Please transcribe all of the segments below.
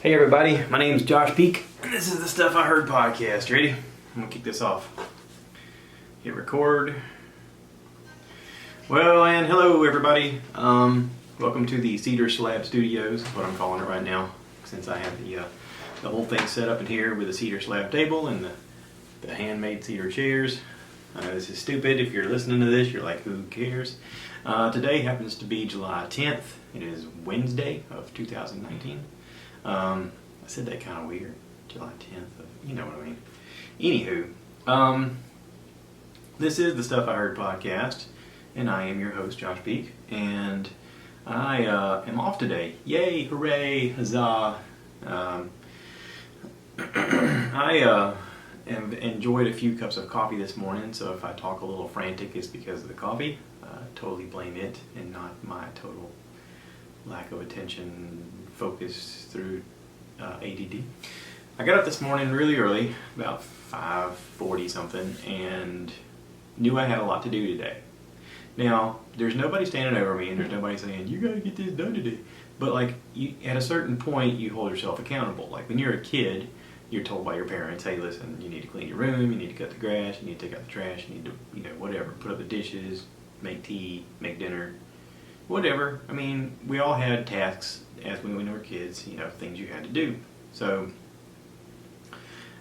Hey everybody, my name is Josh Peak, and this is the Stuff I Heard podcast. You ready? I'm gonna kick this off. Hit record. Well, and hello everybody. Welcome to the Cedar Slab Studios, is what I'm calling it right now, since I have the whole thing set up in here with a cedar slab table and the handmade cedar chairs. I know this is stupid. If you're listening to this, you're like, who cares? Today happens to be July 10th. It is Wednesday of 2019. I said that kind of weird. July 10th. You know what I mean. Anywho, this is the Stuff I Heard podcast, and I am your host, Josh Peak, and I am off today. Yay, hooray, huzzah. I have enjoyed a few cups of coffee this morning, so if I talk a little frantic, it's because of the coffee. Totally blame it and not my total lack of attention, focus through ADD. I got up this morning really early, about 5:40 something, and knew I had a lot to do today. Now, there's nobody standing over me, and there's nobody saying, you gotta get this done today. But like, at a certain point, you hold yourself accountable. Like when you're a kid, you're told by your parents, hey listen, you need to clean your room, you need to cut the grass, you need to take out the trash, you need to, whatever, put up the dishes, make tea, make dinner, whatever. I mean, we all had tasks as when we were kids, things you had to do. So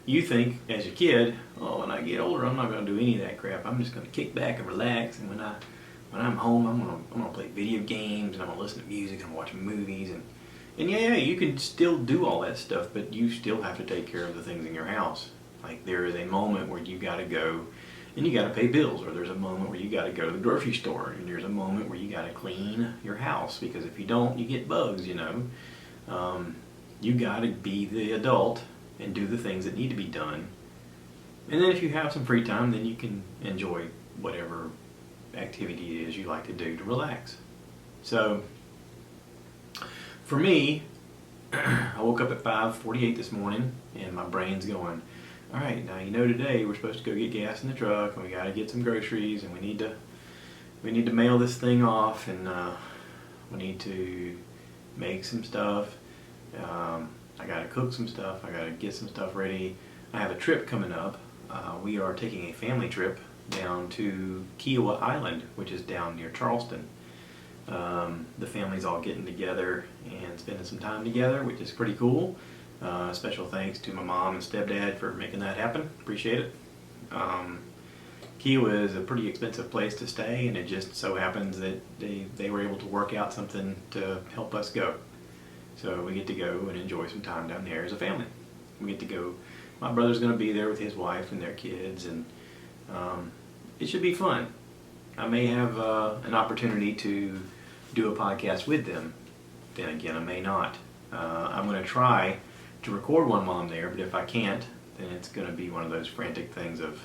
you think as a kid, oh, when I get older, I'm not going to do any of that crap. I'm just going to kick back and relax, and when I'm home, I'm going to play video games, and I'm going to listen to music, and I'm watching movies, and yeah, you can still do all that stuff, but you still have to take care of the things in your house. Like there is a moment where you got to go and you got to pay bills, or there's a moment where you got to go to the grocery store, and there's a moment where you got to clean your house, because if you don't, you get bugs, You got to be the adult and do the things that need to be done. And then if you have some free time, then you can enjoy whatever activity it is you like to do to relax. So for me, I woke up at 5:48 this morning, and my brain's going, all right, now today we're supposed to go get gas in the truck, and we got to get some groceries, and we need to mail this thing off, and we need to make some stuff. I got to cook some stuff. I got to get some stuff ready. I have a trip coming up. We are taking a family trip down to Kiowa Island, which is down near Charleston. The family's all getting together and spending some time together, which is pretty cool. Special thanks to my mom and stepdad for making that happen. Appreciate it. Kiowa is a pretty expensive place to stay, and it just so happens that they were able to work out something to help us go. So we get to go and enjoy some time down there as a family. We get to go. My brother's going to be there with his wife and their kids, and it should be fun. I may have an opportunity to do a podcast with them. Then again, I may not. I'm going to try to record one while I'm there, but if I can't, then it's going to be one of those frantic things of,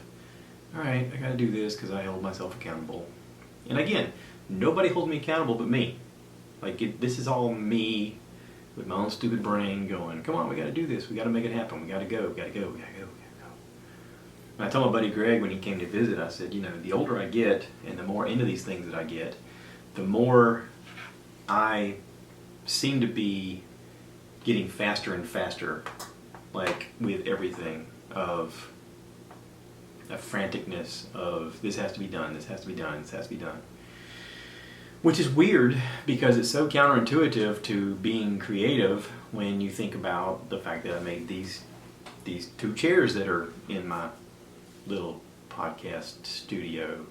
all right, I got to do this because I hold myself accountable. And again, nobody holds me accountable but me. Like this is all me with my own stupid brain going, come on, we got to do this, we got to make it happen, we got to go. And I told my buddy Greg when he came to visit, I said, the older I get and the more into these things that I get, the more I seem to be getting faster and faster, like with everything, of a franticness of this has to be done, this has to be done, this has to be done. Which is weird because it's so counterintuitive to being creative when you think about the fact that I made these two chairs that are in my little podcast studio.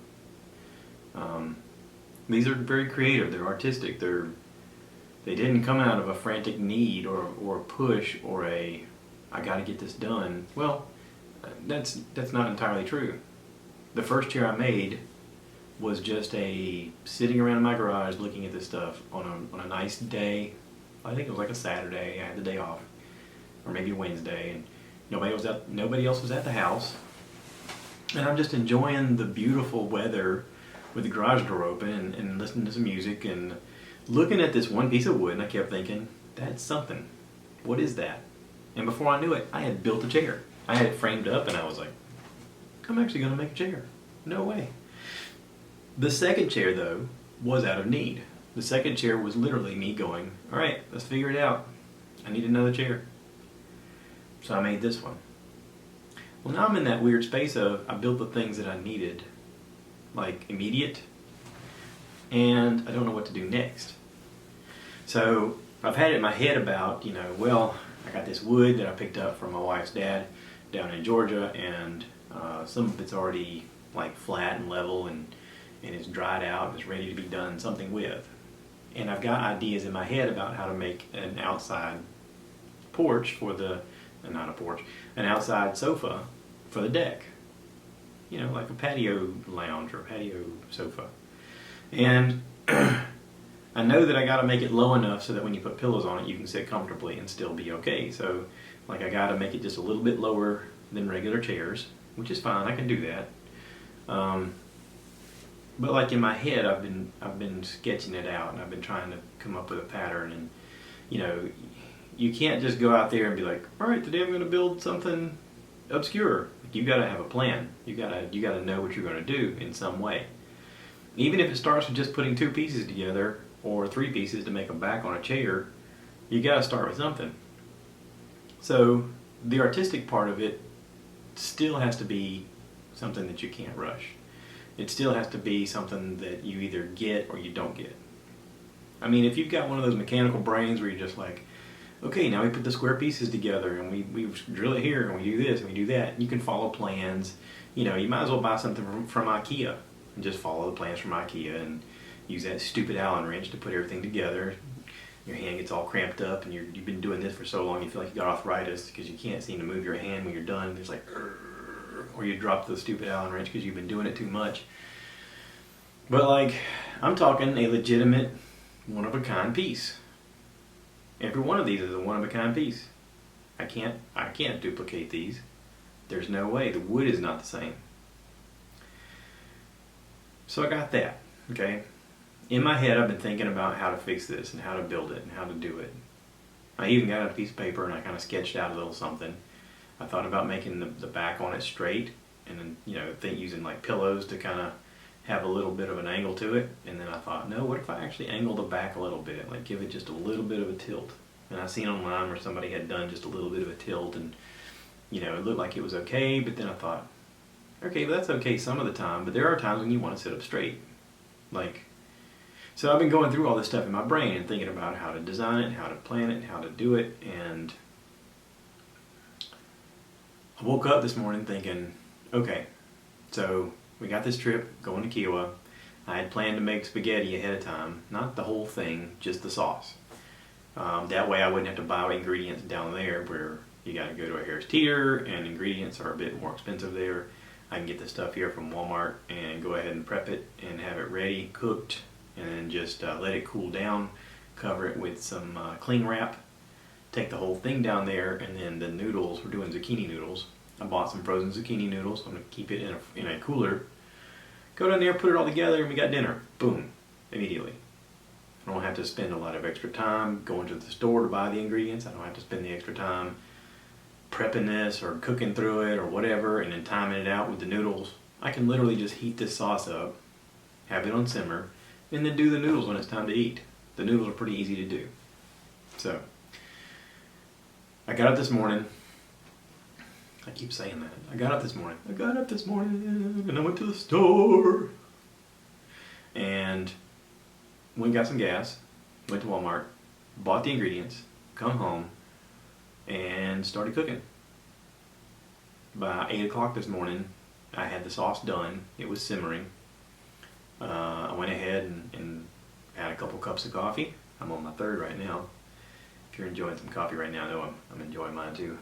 These are very creative, they're artistic, they didn't come out of a frantic need or a push or a I gotta get this done. Well, that's not entirely true. The first chair I made was just a sitting around in my garage looking at this stuff on a nice day. I think it was like a Saturday. I had the day off, or maybe a Wednesday, and nobody else was at the house, and I'm just enjoying the beautiful weather with the garage door open and listening to some music and looking at this one piece of wood, and I kept thinking, that's something. What is that? And before I knew it, I had built a chair. I had it framed up, and I was like, I'm actually going to make a chair. No way. The second chair, though, was out of need. The second chair was literally me going, all right, let's figure it out. I need another chair. So I made this one. Well, now I'm in that weird space of I built the things that I needed, like immediate, and I don't know what to do next. So I've had it in my head about, well, I got this wood that I picked up from my wife's dad down in Georgia, and some of it's already like flat and level, and it's dried out and it's ready to be done something with. And I've got ideas in my head about how to make an outside porch for the, not a porch, an outside sofa for the deck. Like a patio lounge or patio sofa. And I know that I got to make it low enough so that when you put pillows on it, you can sit comfortably and still be okay. So, like, I got to make it just a little bit lower than regular chairs, which is fine. I can do that. But like in my head, I've been sketching it out, and I've been trying to come up with a pattern. And you can't just go out there and be like, all right, today I'm going to build something obscure. You got to have a plan. You got to know what you're going to do in some way. Even if it starts with just putting 2 pieces together or 3 pieces to make a back on a chair, you got to start with something. So the artistic part of it still has to be something that you can't rush. It still has to be something that you either get or you don't get. I mean, if you've got one of those mechanical brains where you're just like, okay, now we put the square pieces together and we drill it here and we do this and we do that, you can follow plans. You might as well buy something from IKEA and just follow the plans from IKEA and use that stupid Allen wrench to put everything together. Your hand gets all cramped up, and you've been doing this for so long you feel like you got arthritis because you can't seem to move your hand when you're done. It's like, or you drop the stupid Allen wrench because you've been doing it too much. But like, I'm talking a legitimate one-of-a-kind piece. Every one of these is a one-of-a-kind piece. I can't duplicate these. There's no way. The wood is not the same. So I got that, okay? In my head, I've been thinking about how to fix this and how to build it and how to do it. I even got a piece of paper and I kind of sketched out a little something. I thought about making the back on it straight, and then, using like pillows to kind of have a little bit of an angle to it. And then I thought, no, what if I actually angle the back a little bit, like give it just a little bit of a tilt? And I seen online where somebody had done just a little bit of a tilt, and it looked like it was okay, but then I thought, okay, that's okay some of the time, but there are times when you want to sit up straight. So I've been going through all this stuff in my brain and thinking about how to design it, how to plan it, how to do it, and I woke up this morning thinking, okay, so we got this trip going to Kiowa. I had planned to make spaghetti ahead of time, not the whole thing, just the sauce. That way I wouldn't have to buy ingredients down there where you got to go to a Harris Teeter and ingredients are a bit more expensive there. I can get the stuff here from Walmart and go ahead and prep it and have it ready, cooked, and then just let it cool down, cover it with some cling wrap, take the whole thing down there, and then the noodles, we're doing zucchini noodles. I bought some frozen zucchini noodles. I'm going to keep it in a cooler. Go down there, put it all together, and we got dinner. Boom. Immediately. I don't have to spend a lot of extra time going to the store to buy the ingredients. I don't have to spend the extra time prepping this or cooking through it or whatever and then timing it out with the noodles. I can literally just heat this sauce up, have it on simmer, and then do the noodles when it's time to eat. The noodles are pretty easy to do. So, I got up this morning. I keep saying that. I got up this morning and I went to the store and went and got some gas, went to Walmart, bought the ingredients, come home, and started cooking. By 8 o'clock this morning, I had the sauce done. It was simmering. I went ahead and had a couple cups of coffee. I'm on my third right now. If you're enjoying some coffee right now, I know I'm enjoying mine too.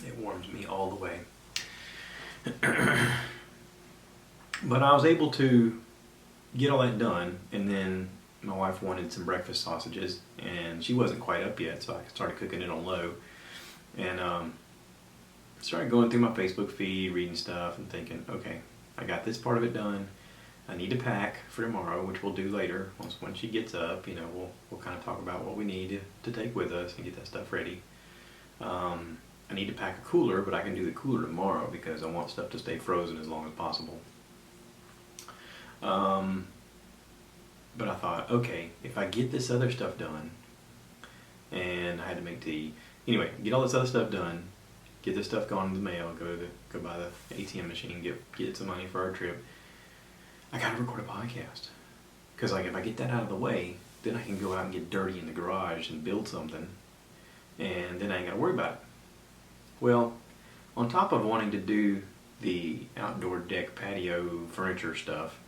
It warms me all the way. But I was able to get all that done, and then my wife wanted some breakfast sausages, and she wasn't quite up yet, so I started cooking it on low. And started going through my Facebook feed, reading stuff, and thinking, okay, I got this part of it done. I need to pack for tomorrow, which we'll do later. Once she gets up, we'll kind of talk about what we need to take with us and get that stuff ready. I need to pack a cooler, but I can do the cooler tomorrow because I want stuff to stay frozen as long as possible. But I thought, okay, if I get this other stuff done, and I had to make tea. Anyway, get all this other stuff done, get this stuff gone in the mail, go buy the ATM machine, get some money for our trip. I gotta record a podcast. Because like if I get that out of the way, then I can go out and get dirty in the garage and build something, and then I ain't gotta worry about it. Well, on top of wanting to do the outdoor deck patio furniture stuff,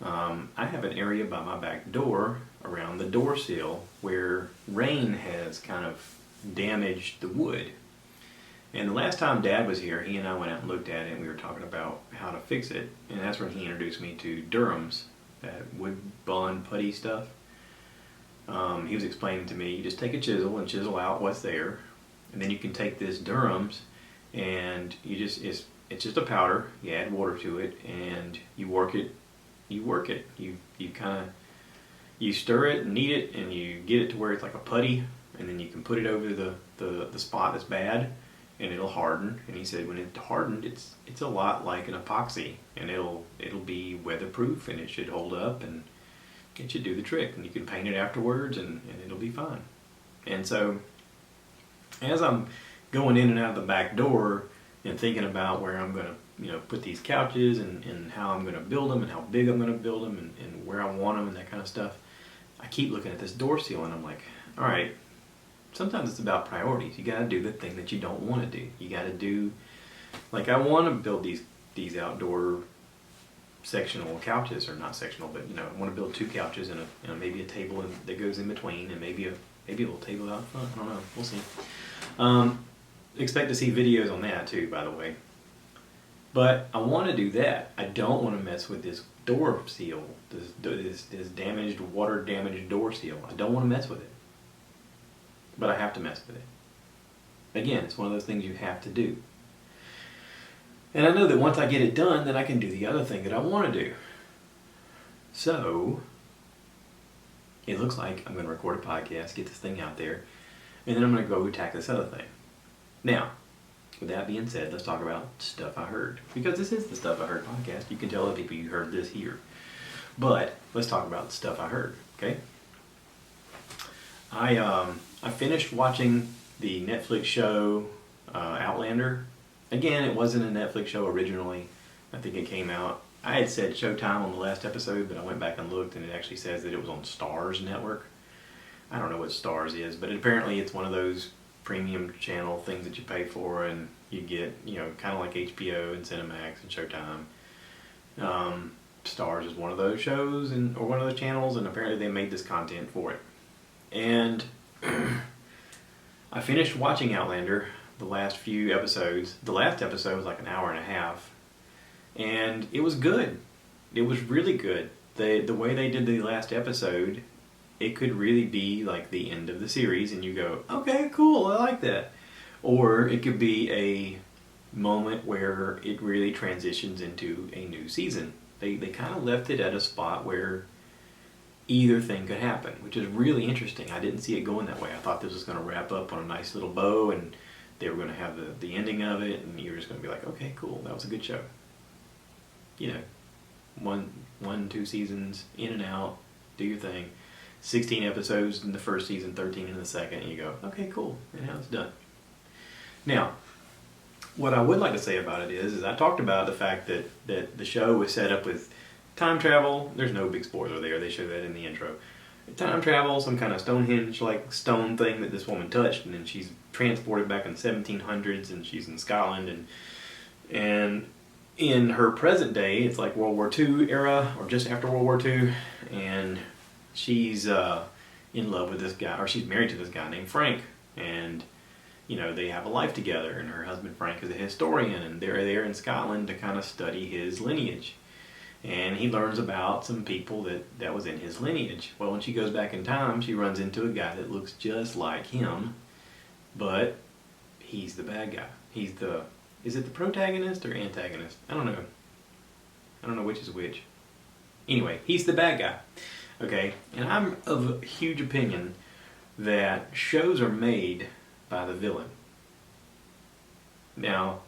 I have an area by my back door around the door sill where rain has kind of damaged the wood. And the last time Dad was here, he and I went out and looked at it, and we were talking about how to fix it. And that's when he introduced me to Durham's, that wood bond putty stuff. He was explaining to me, you just take a chisel and chisel out what's there, and then you can take this Durham's, and it's just a powder. You add water to it, and you work it. You stir it and knead it, and you get it to where it's like a putty, and then you can put it over the spot that's bad, and it'll harden. And he said when it's hardened, it's a lot like an epoxy, and it'll be weatherproof, and it should hold up, and it should do the trick. And you can paint it afterwards, and it'll be fine. And so as I'm going in and out of the back door and thinking about where I'm going to put these couches and how I'm going to build them and how big I'm going to build them and where I want them and that kind of stuff, I keep looking at this door seal and I'm like, all right, sometimes it's about priorities. You got to do the thing that you don't want to do. You got to do, like I want to build these outdoor sectional couches, or not sectional, but I want to build 2 couches and maybe a table that goes in between, and maybe a little table out front. I don't know. We'll see. Expect to see videos on that too, by the way. But I want to do that. I don't want to mess with this door seal, this damaged, water damaged door seal. I don't want to mess with it. But I have to mess with it. Again, it's one of those things you have to do. And I know that once I get it done, then I can do the other thing that I want to do. So, it looks like I'm going to record a podcast, get this thing out there, and then I'm going to go attack this other thing. Now, with that being said, let's talk about Stuff I Heard. Because this is the Stuff I Heard podcast. You can tell other people you heard this here. But let's talk about Stuff I Heard, okay? I finished watching the Netflix show Outlander. Again, it wasn't a Netflix show originally. I think it came out. I had said Showtime on the last episode, but I went back and looked, and it actually says that it was on Starz Network. I don't know what Starz is, but apparently it's one of those premium channel things that you pay for, and you get, kind of like HBO and Cinemax and Showtime. Starz is one of those shows or one of those channels, and apparently they made this content for it. And I finished watching Outlander, the last few episodes. The last episode was like an hour and a half, and it was good. It was really good. The way they did the last episode, it could really be like the end of the series, and you go, okay, cool, I like that. Or it could be a moment where it really transitions into a new season. They kind of left it at a spot where either thing could happen, which is really interesting. I didn't see it going that way. I thought this was going to wrap up on a nice little bow, and they were going to have the ending of it, and you were just going to be like, okay, cool, that was a good show. 1-2 seasons, in and out, do your thing. 16 episodes in the first season, 13 in the second, and you go, okay, cool, and now it's done. Now, what I would like to say about it is I talked about the fact that the show was set up with time travel. There's no big spoiler there, they show that in the intro. Time travel, some kind of Stonehenge-like stone thing that this woman touched, and then she's transported back in the 1700s, and she's in Scotland, and in her present day, it's like World War II era, or just after World War II, and she's in love with this guy, or she's married to this guy named Frank, and they have a life together, and her husband Frank is a historian, and they're there in Scotland to kind of study his lineage. And he learns about some people that was in his lineage. Well, when she goes back in time, she runs into a guy that looks just like him, but he's the bad guy. Is it the protagonist or antagonist? I don't know which is which. Anyway, he's the bad guy. Okay, and I'm of huge opinion that shows are made by the villain. Now,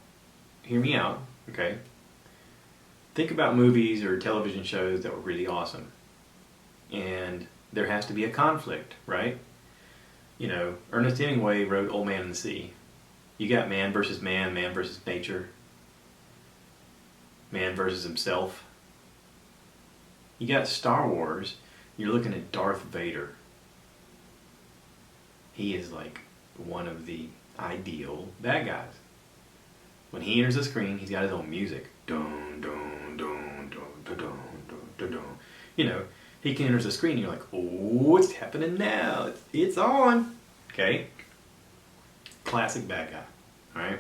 hear me out, okay? Think about movies or television shows that were really awesome. and there has to be a conflict, right? You know, Ernest Hemingway wrote Old Man and the Sea. You got man versus man, man versus nature, man versus himself. You got Star Wars, you're looking at Darth Vader. He is like one of the ideal bad guys. When he enters the screen, he's got his own music. Dun, dun, dun, dun, dun, dun, dun, dun, dun. You know, he can enter the screen and you're like, oh, what's happening now? It's on. Okay? Classic bad guy. Alright?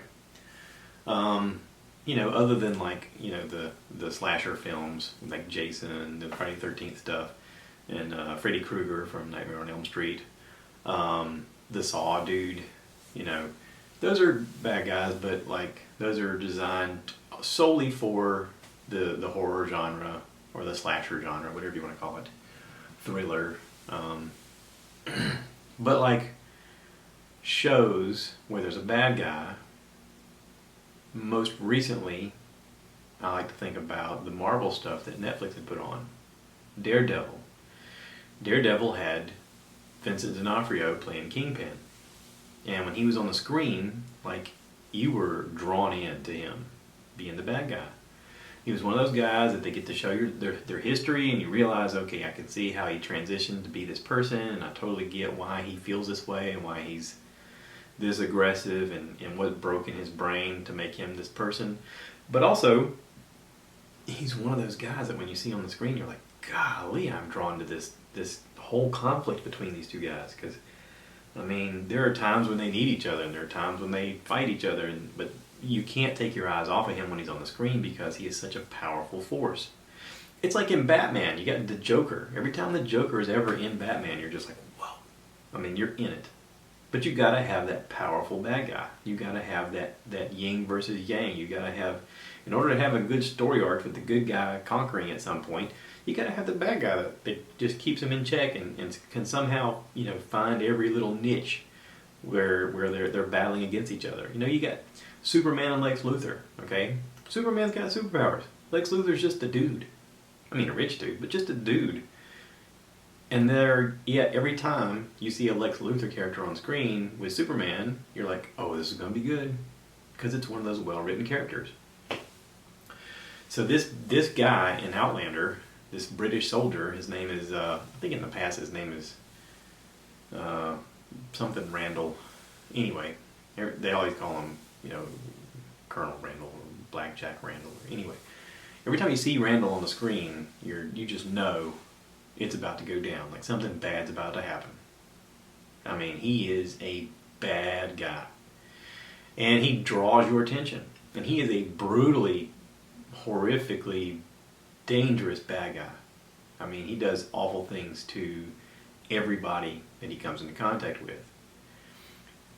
You know, other than like, you know, the slasher films, like Jason and the Friday the 13th stuff, and Freddy Krueger from Nightmare on Elm Street, the Saw dude, you know, those are bad guys, but like those are designed solely for the horror genre or the slasher genre, whatever you want to call it, thriller. But like shows where there's a bad guy, most recently, I like to think about the Marvel stuff that Netflix had put on. Daredevil. Daredevil had Vincent D'Onofrio playing Kingpin. And when he was on the screen, like, you were drawn in to him being the bad guy. He was one of those guys that they get to show you their history, and you realize, okay, I can see how he transitioned to be this person, and I totally get why he feels this way and why he's this aggressive and what broke in his brain to make him this person. But also, he's one of those guys that when you see on the screen, you're like, golly, I'm drawn to this whole conflict between these two guys. Because, I mean, there are times when they need each other, and there are times when they fight each other, but you can't take your eyes off of him when he's on the screen because he is such a powerful force. It's like in Batman, you got the Joker. Every time the Joker is ever in Batman, you're just like, whoa. I mean, you're in it. But you gotta have that powerful bad guy. You gotta have that yin versus yang. You gotta have, in order to have a good story arc with the good guy conquering at some point, you gotta have the bad guy that just keeps him in check and can somehow, you know, find every little niche where they're battling against each other. You know, you got Superman and Lex Luthor, okay? Superman's got superpowers. Lex Luthor's just a dude. I mean, a rich dude, but just a dude. And yet every time you see a Lex Luthor character on screen with Superman, you're like, oh, this is going to be good. Because it's one of those well-written characters. So this guy in Outlander, this British soldier, his name is, I think in the past his name is something Randall. Anyway, they always call him, you know, Colonel Randall or Blackjack Randall. Anyway, every time you see Randall on the screen, you just know it's about to go down. Like something bad's about to happen. I mean, he is a bad guy. And he draws your attention. And he is a brutally, horrifically dangerous bad guy. I mean, he does awful things to everybody that he comes into contact with.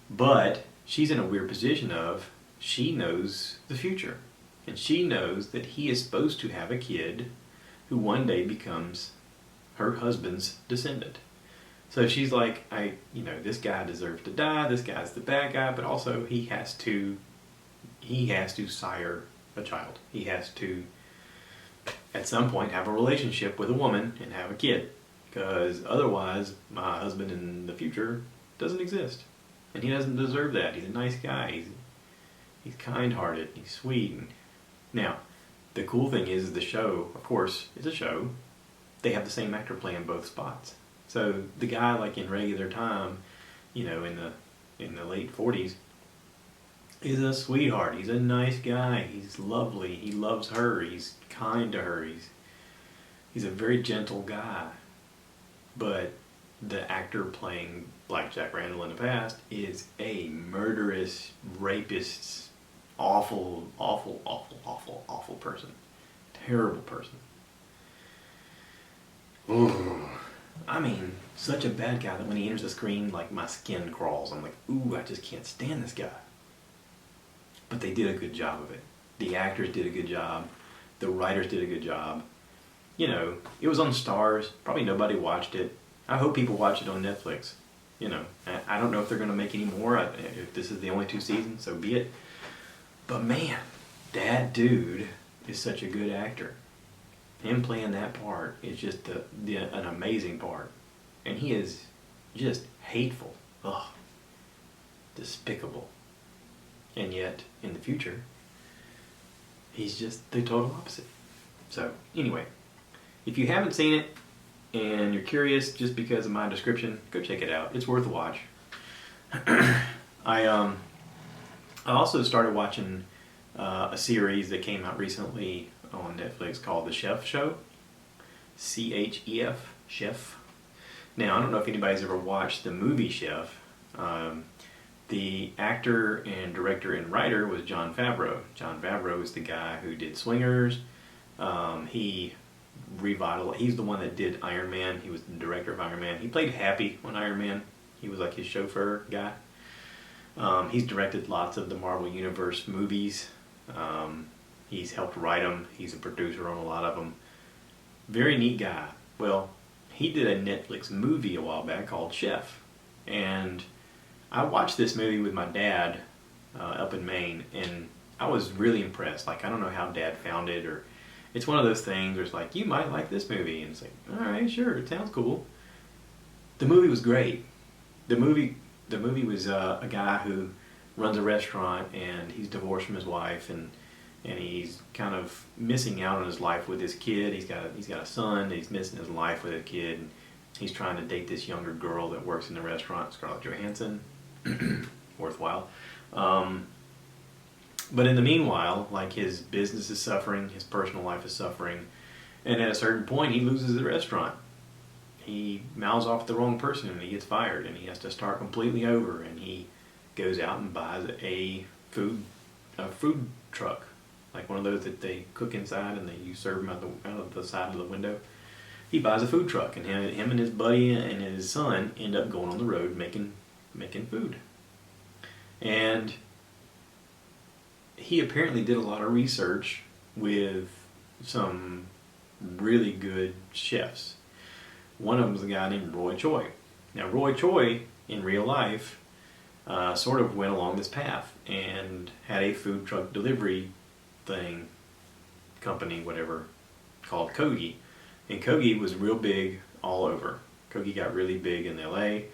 But she's in a weird position of, she knows the future. And she knows that he is supposed to have a kid who one day becomes her husband's descendant. So she's like, this guy deserves to die, this guy's the bad guy, but also he has to sire a child. He has to, at some point, have a relationship with a woman and have a kid. Because otherwise, my husband in the future doesn't exist. And he doesn't deserve that. He's a nice guy. He's kind-hearted. He's sweet. Now, the cool thing is the show, of course, is a show. They have the same actor playing both spots. So the guy, like in regular time, you know, in the late 40s, is a sweetheart. He's a nice guy. He's lovely. He loves her. He's kind to her. He's a very gentle guy. But the actor playing Blackjack Randall in the past is a murderous, rapist, awful, awful, awful, awful, awful person. Terrible person. Ooh. I mean, such a bad guy that when he enters the screen, like, my skin crawls. I'm like, ooh, I just can't stand this guy. But they did a good job of it. The actors did a good job. The writers did a good job. You know, it was on Stars. Probably nobody watched it. I hope people watch it on Netflix. You know, I don't know if they're going to make any more. If this is the only 2 seasons, so be it. But man, that dude is such a good actor. him playing that part is just an amazing part. And he is just hateful. Ugh. Despicable. And yet, in the future, he's just the total opposite. So, anyway, if you haven't seen it and you're curious just because of my description, go check it out. It's worth a watch. I also started watching a series that came out recently on Netflix called The Chef Show. CHEF, Chef. Now, I don't know if anybody's ever watched the movie Chef. The actor and director and writer was Jon Favreau. Jon Favreau is the guy who did Swingers. He's the one that did Iron Man. He was the director of Iron Man. He played Happy on Iron Man. He was like his chauffeur guy. He's directed lots of the Marvel Universe movies. He's helped write them. He's a producer on a lot of them. Very neat guy. Well, he did a Netflix movie a while back called Chef. And I watched this movie with my dad up in Maine, and I was really impressed. Like, I don't know how Dad found it, or it's one of those things where it's like, you might like this movie, and it's like, all right, sure, it sounds cool. The movie was great. The movie was a guy who runs a restaurant, and he's divorced from his wife, and he's kind of missing out on his life with his kid. He's got a son, and he's missing his life with a kid. And he's trying to date this younger girl that works in the restaurant, Scarlett Johansson. Worthwhile. But in the meanwhile, like, his business is suffering, his personal life is suffering, and at a certain point he loses the restaurant. He mouths off the wrong person and he gets fired, and he has to start completely over, and he goes out and buys a food truck, like one of those that they cook inside and you serve them out of the side of the window. He buys a food truck, and him and his buddy and his son end up going on the road making food. And he apparently did a lot of research with some really good chefs. One of them was a guy named Roy Choi. Now, Roy Choi, in real life, sort of went along this path and had a food truck delivery company, whatever, called Kogi. And Kogi was real big all over. Kogi got really big in LA.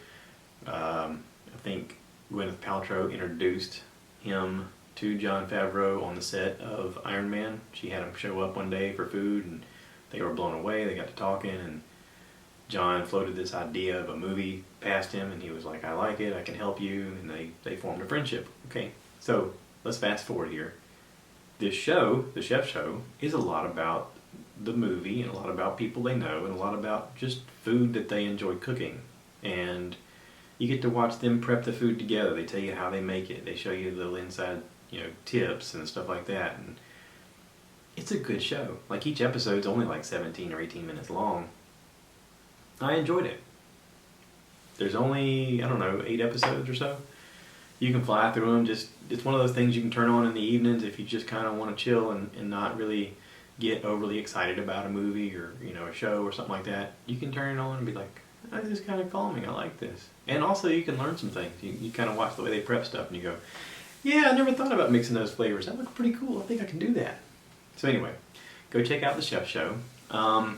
I think Gwyneth Paltrow introduced him to Jon Favreau on the set of Iron Man. She had him show up one day for food, and they were blown away. They got to talking, and John floated this idea of a movie past him, and he was like, I like it, I can help you, and they formed a friendship. Okay, so let's fast forward here. This show, The Chef Show, is a lot about the movie, and a lot about people they know, and a lot about just food that they enjoy cooking. And you get to watch them prep the food together. They tell you how they make it. They show you little inside, tips and stuff like that. And it's a good show. Like, each episode's only like 17 or 18 minutes long. I enjoyed it. There's only, 8 episodes or so. You can fly through them. It's one of those things you can turn on in the evenings if you just kind of want to chill and not really get overly excited about a movie or, a show or something like that. You can turn it on and be like, this is kind of calming. I like this. And also, you can learn some things. You kind of watch the way they prep stuff, and you go, yeah, I never thought about mixing those flavors. That looks pretty cool. I think I can do that. So anyway, go check out The Chef Show. I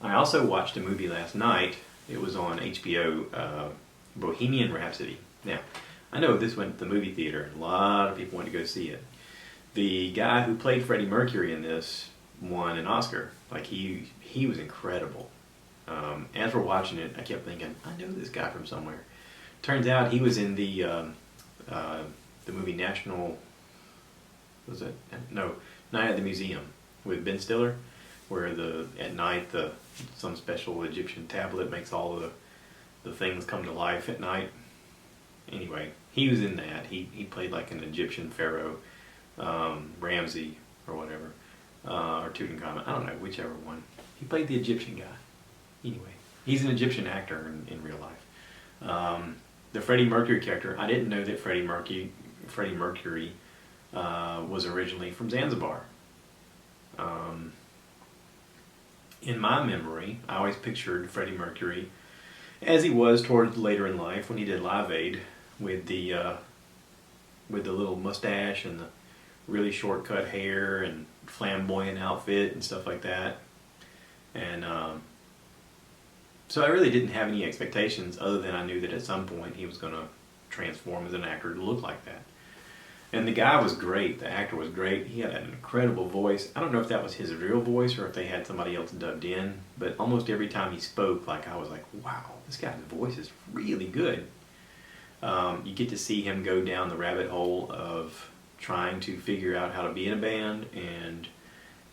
also watched a movie last night. It was on HBO, Bohemian Rhapsody. Now, I know this went to the movie theater, and a lot of people went to go see it. The guy who played Freddie Mercury in this won an Oscar. Like, he was incredible. As we're watching it, I kept thinking, I know this guy from somewhere. Turns out he was in the movie National, was it? No, Night at the Museum with Ben Stiller, where at night some special Egyptian tablet makes all the things come to life at night. Anyway, he was in that. He played like an Egyptian pharaoh, Ramsey or whatever, or Tutankhamun. I don't know, whichever one. He played the Egyptian guy. Anyway, he's an Egyptian actor in real life. The Freddie Mercury character, I didn't know that Freddie Mercury was originally from Zanzibar. In my memory, I always pictured Freddie Mercury as he was towards later in life when he did Live Aid with the little mustache and the really short cut hair and flamboyant outfit and stuff like that. And so I really didn't have any expectations other than I knew that at some point he was going to transform as an actor to look like that. And the guy was great. The actor was great. He had an incredible voice. I don't know if that was his real voice or if they had somebody else dubbed in, but almost every time he spoke, like I was like, wow, this guy's voice is really good. You get to see him go down the rabbit hole of trying to figure out how to be in a band and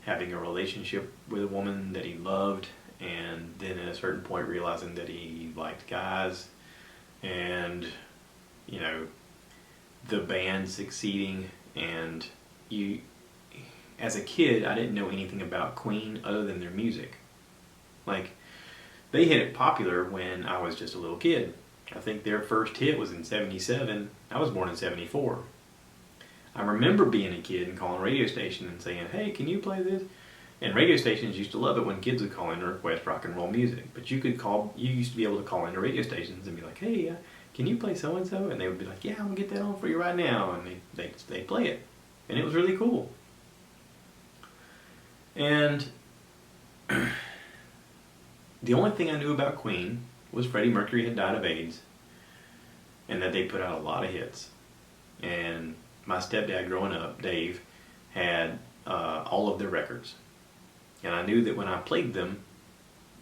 having a relationship with a woman that he loved, and then at a certain point realizing that he liked guys, and you know, the band succeeding. And you, as a kid, I didn't know anything about Queen other than their music. Like, they hit it popular when I was just a little kid. I think their first hit was in '77. I was born in '74. I remember being a kid and calling a radio station and saying, hey, can you play this? And radio stations used to love it when kids would call in to request rock and roll music. But you used to be able to call into radio stations and be like, hey, can you play so-and-so? And they would be like, yeah, I'm going to get that on for you right now. And they'd play it. And it was really cool. And the only thing I knew about Queen was Freddie Mercury had died of AIDS and that they put out a lot of hits. And my stepdad growing up, Dave, had all of their records. And I knew that when I played them,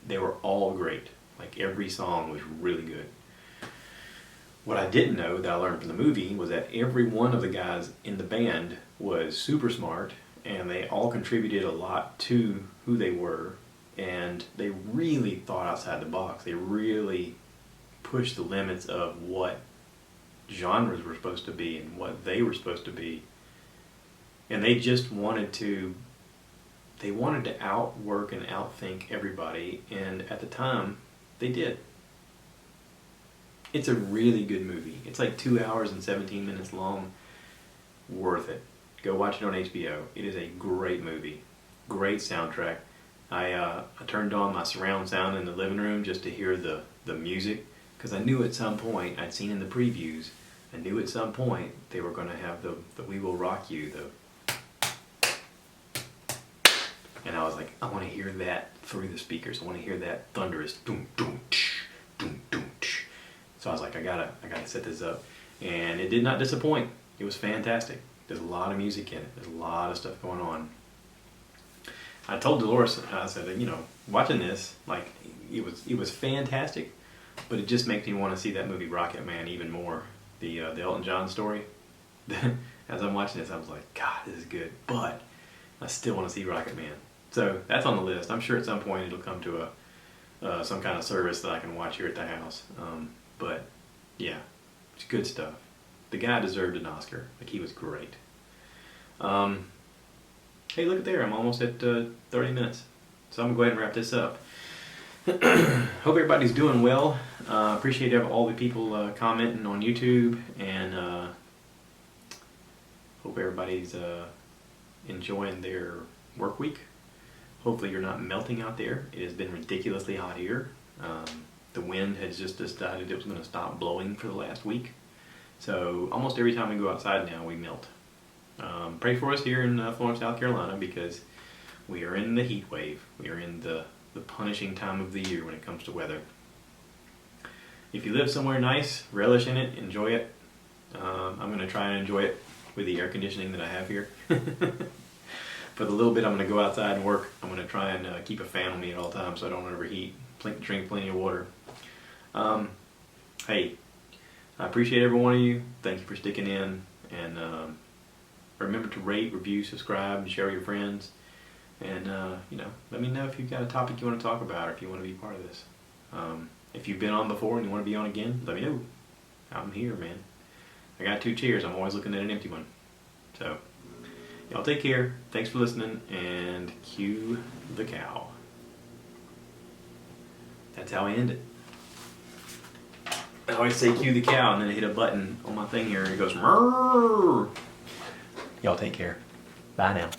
they were all great. Like, every song was really good. What I didn't know that I learned from the movie was that every one of the guys in the band was super smart, and they all contributed a lot to who they were, and they really thought outside the box. They really pushed the limits of what genres were supposed to be and what they were supposed to be. And they just wanted to outwork and outthink everybody, and at the time, they did. It's a really good movie. It's like 2 hours and 17 minutes long. Worth it. Go watch it on HBO. It is a great movie. Great soundtrack. I turned on my surround sound in the living room just to hear the music, because I knew at some point, I'd seen in the previews, I knew at some point they were going to have the We Will Rock You, and I was like, I want to hear that through the speakers. I want to hear that thunderous doom doom tsh, doom doom tsh. So I was like, I gotta set this up, and it did not disappoint. It was fantastic. There's a lot of music in it. There's a lot of stuff going on. I told Dolores, I said, you know, watching this, like, it was fantastic, but it just makes me want to see that movie Rocket Man even more. The Elton John story. As I'm watching this, I was like, God, this is good, but I still want to see Rocket Man. So that's on the list. I'm sure at some point it'll come to some kind of service that I can watch here at the house. But yeah, it's good stuff. The guy deserved an Oscar. Like, he was great. Hey, look at there. I'm almost at 30 minutes. So I'm going to go ahead and wrap this up. Hope everybody's doing well. Appreciate all the people commenting on YouTube, and hope everybody's enjoying their work week. Hopefully you're not melting out there. It has been ridiculously hot here. The wind has just decided it was going to stop blowing for the last week. So almost every time we go outside now, we melt. Pray for us here in Florence, South Carolina, because we are in the heat wave. We are in the punishing time of the year when it comes to weather. If you live somewhere nice, relish in it, enjoy it. I'm going to try and enjoy it with the air conditioning that I have here. For the little bit I'm going to go outside and work, I'm going to try and keep a fan on me at all times so I don't overheat. Drink plenty of water. Hey, I appreciate every one of you. Thank you for sticking in. And remember to rate, review, subscribe, and share with your friends. And, you know, let me know if you've got a topic you want to talk about or if you want to be part of this. If you've been on before and you want to be on again, let me know. I'm here, man. I got 2 chairs. I'm always looking at an empty one. So, y'all take care. Thanks for listening, and cue the cow. That's how I end it. I always say cue the cow, and then I hit a button on my thing here, and it goes, Murr! Y'all take care. Bye now.